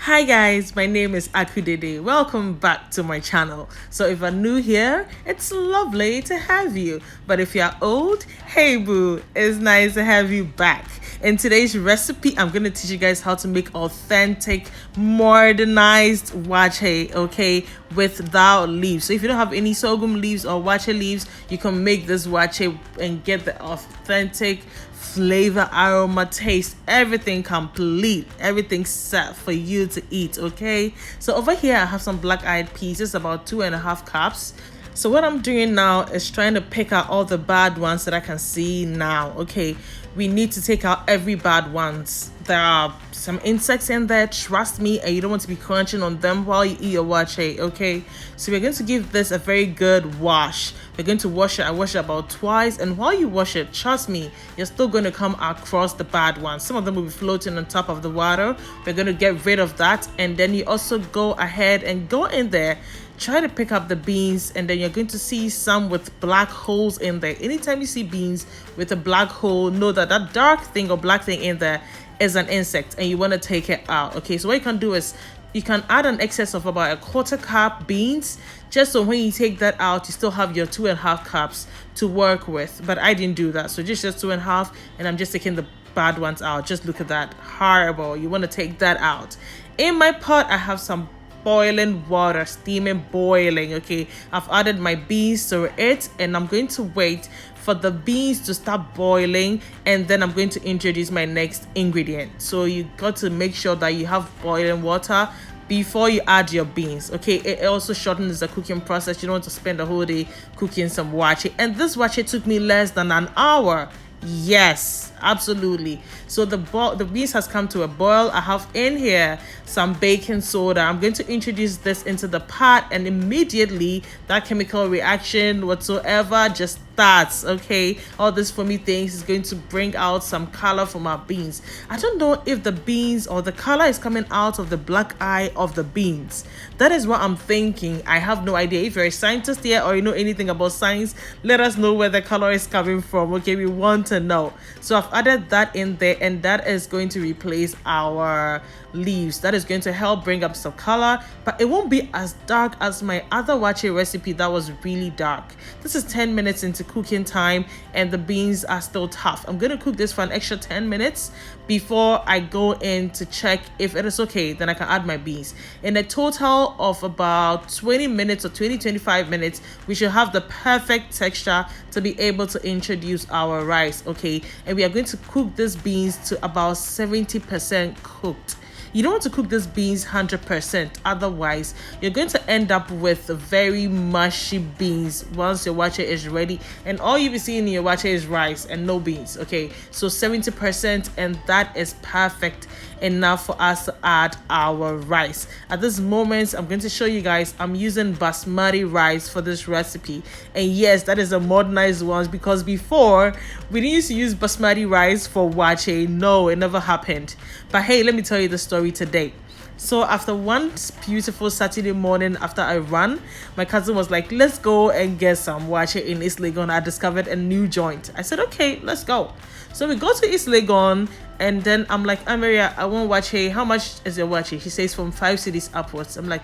Hi guys, my name is Akudede. Welcome back to my channel. So if you're new here, it's lovely to have you. But if you're old, hey boo, it's nice to have you back. In today's recipe, I'm going to teach you guys how to make authentic, modernized waakye, okay, without leaves. So if you don't have any sorghum leaves or waakye leaves, you can make this waakye and get the authentic flavor, aroma, taste, everything complete, everything set for you to eat. Okay, so over here I have some black-eyed peas. It's about 2.5 cups. So what I'm doing now is trying to pick out all the bad ones that I can see now. Okay, we need to take out every bad ones. There are some insects in there, trust me, and you don't want to be crunching on them while you eat your waakye. Okay, so we're going to give this a very good wash. We're going to wash it. I wash it about twice, and while you wash it, trust me, you're still going to come across the bad ones. Some of them will be floating on top of the water. We're going to get rid of that, and then you also go ahead and go in there, try to pick up the beans, and then you're going to see some with black holes in there. Anytime you see beans with a black hole, know that that dark thing or black thing in there is an insect and you want to take it out. Okay, so what you can do is you can add an excess of about 1/4 cup beans, just so when you take that out, you still have your 2.5 cups to work with. But I didn't do that, so just 2.5, and I'm just taking the bad ones out. Just look at that, horrible. You want to take that out. In my pot, I have some boiling water, steaming, boiling. Okay, I've added my beans to it, and I'm going to wait for the beans to start boiling, and then I'm going to introduce my next ingredient. So you got to make sure that you have boiling water before you add your beans. Okay, it also shortens the cooking process. You don't want to spend the whole day cooking some waakye, and this waakye took me less than an hour. Yes, absolutely. So the beans has come to a boil. I have in here some baking soda. I'm going to introduce this into the pot, and immediately that chemical reaction whatsoever just starts. Okay, all this foamy things is going to bring out some color from our beans. I don't know if the beans or the color is coming out of the black eye of the beans. That is what I'm thinking. I have no idea. If you're a scientist here or you know anything about science, let us know where the color is coming from. Okay, we want to know. So I've added that in there, and that is going to replace our leaves. That is going to help bring up some color, but it won't be as dark as my other waakye recipe that was really dark. This is 10 minutes into cooking time, and the beans are still tough. I'm going to cook this for an extra 10 minutes before I go in to check if it is okay. Then I can add my beans. In a total of about 20 minutes or 25 minutes, we should have the perfect texture to be able to introduce our rice. Okay, and we are going to cook these beans to about 70% cooked. You don't want to cook these beans 100%, otherwise you're going to end up with very mushy beans once your waakye is ready, and all you'll be seeing in your waakye is rice and no beans. Okay, so 70%, and that is perfect enough for us to add our rice. At this moment, I'm going to show you guys I'm using basmati rice for this recipe, and yes, that is a modernized one, because before we didn't used to use basmati rice for waakye. No, it never happened. But hey, let me tell you the story today. So after one beautiful Saturday morning after I ran, my cousin was like, let's go and get some waakye in East Legon. I discovered a new joint. I said, okay, let's go. So we go to East Legon, and then I'm like, Maria, I want waakye. How much is your waakye? She says from 5 cedis upwards. I'm like,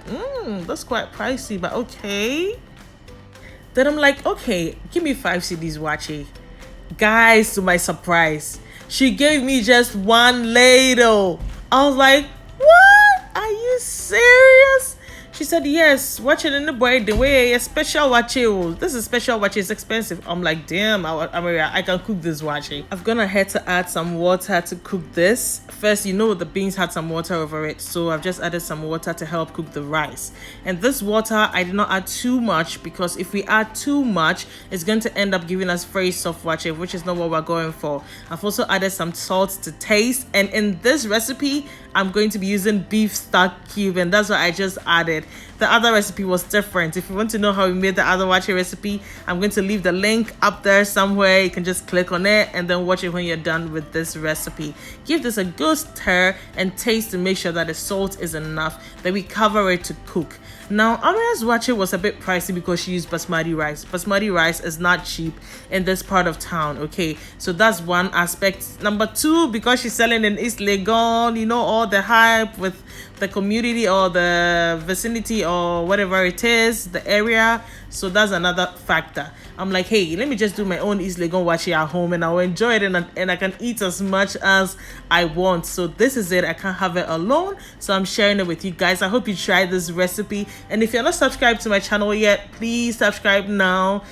that's quite pricey, but okay. Then I'm like, okay, give me 5 cedis waakye. Guys, to my surprise, she gave me just one ladle. I was like, what? Are you serious? She said, yes, watch it in the boy the way a special waakye. This is special waakye, it's expensive. I'm like, damn, I can cook this waakye. I've gone ahead to add some water to cook this. First, you know the beans had some water over it, so I've just added some water to help cook the rice. And this water, I did not add too much, because if we add too much, it's going to end up giving us very soft waakye, which is not what we're going for. I've also added some salt to taste, and in this recipe, I'm going to be using beef stock cube, and that's what I just added. The other recipe was different. If you want to know how we made the other waakye recipe, I'm going to leave the link up there somewhere. You can just click on it and then watch it when you're done with this recipe. Give this a good stir and taste to make sure that the salt is enough. Then we cover it to cook. Now, Amira's waakye was a bit pricey because she used basmati rice. Basmati rice is not cheap in this part of town, okay? So that's one aspect. Number two, because she's selling in East Legon, you know, all the hype with the community or the vicinity or whatever it is, the area. So that's another factor. I'm like, hey, let me just do my own East Legon waakye at home, and I'll enjoy it, and I can eat as much as I want. So this is it. I can't have it alone, so I'm sharing it with you guys. I hope you try this recipe, and if you're not subscribed to my channel yet, please subscribe now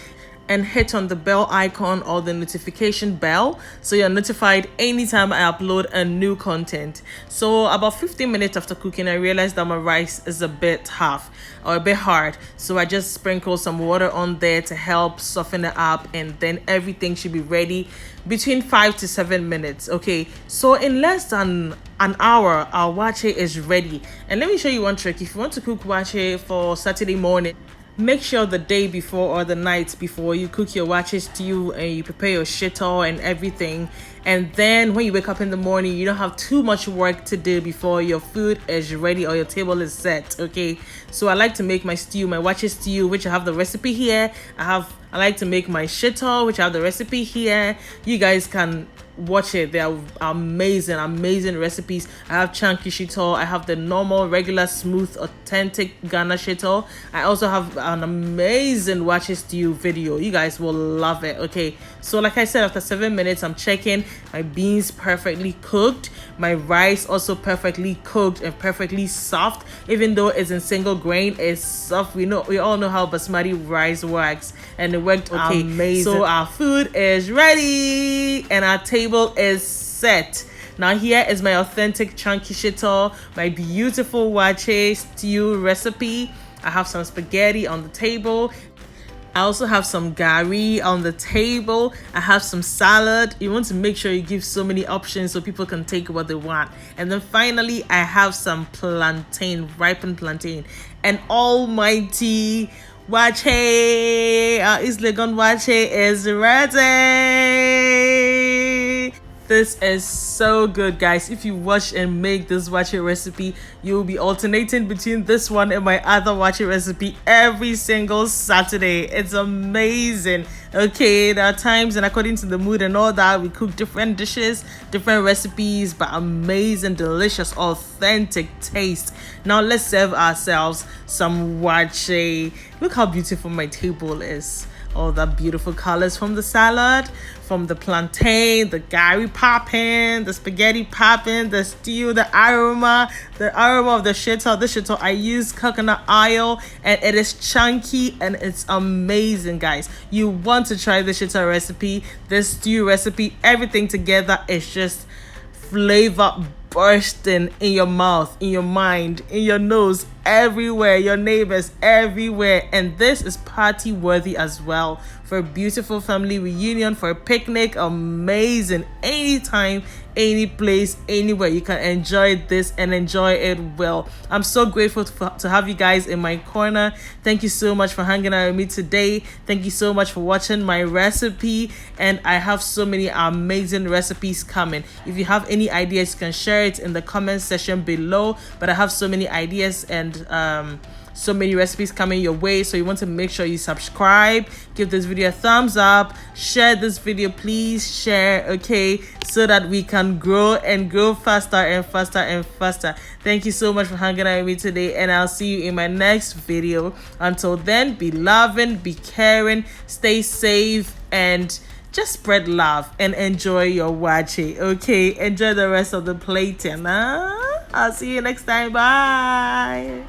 and hit on the bell icon or the notification bell so you're notified anytime I upload a new content. So about 15 minutes after cooking, I realized that my rice is a bit hard, so I just sprinkle some water on there to help soften it up, and then everything should be ready between 5 to 7 minutes. Okay, so in less than an hour our waakye is ready. And let me show you one trick. If you want to cook waakye for Saturday morning, make sure the day before or the night before you cook your waakye stew and you prepare your shito and everything, and then when you wake up in the morning, you don't have too much work to do before your food is ready or your table is set. Okay, so I like to make my stew, my waakye stew, which I have the recipe here. I like to make my shito, which I have the recipe here. You guys can watch it. They are amazing recipes. I have chunky shito, I have the normal, regular, smooth, authentic Ghana shito. I also have an amazing waakye stew video. You guys will love it. Okay, so like I said, after 7 minutes, I'm checking my beans perfectly cooked, my rice also perfectly cooked and perfectly soft. Even though it's in single grain, it's soft. We all know how basmati rice works, and it worked okay. Amazing. So our food is ready and our table is set. Now here is my authentic chunky shito, my beautiful waakye stew recipe. I have some spaghetti on the table. I also have some gari on the table. I have some salad. You want to make sure you give so many options so people can take what they want. And then finally, I have some plantain, ripened plantain. And almighty waakye, East Legon waakye is ready. This is so good, guys. If you watch and make this waakye recipe, you will be alternating between this one and my other waakye recipe every single Saturday. It's amazing. Okay, there are times, and according to the mood and all that, we cook different dishes, different recipes, but amazing, delicious, authentic taste. Now let's serve ourselves some waakye. Look how beautiful my table is. All the beautiful colors from the salad, from the plantain, the gari popping, the spaghetti popping, the stew, the aroma of the shito. The shito, I use coconut oil, and it is chunky and it's amazing, guys. You want to try the shito recipe, this stew recipe, everything together is just flavor bursting in your mouth, in your mind, in your nose, everywhere, your neighbors, everywhere. And this is party worthy as well, for a beautiful family reunion, for a picnic. Amazing. Anytime, any place, anywhere, you can enjoy this and enjoy it well. I'm so grateful to have you guys in my corner. Thank you so much for hanging out with me today. Thank you so much for watching my recipe, and I have so many amazing recipes coming. If you have any ideas, you can share it in the comment section below. But I have so many ideas and so many recipes coming your way, so you want to make sure you subscribe, give this video a thumbs up, share this video, please share, okay, so that we can grow and grow faster and faster and faster. Thank you so much for hanging out with me today, and I'll see you in my next video. Until then, be loving, be caring, stay safe, and just spread love and enjoy your waakye. Okay, enjoy the rest of the plate, and I'll see you next time. Bye.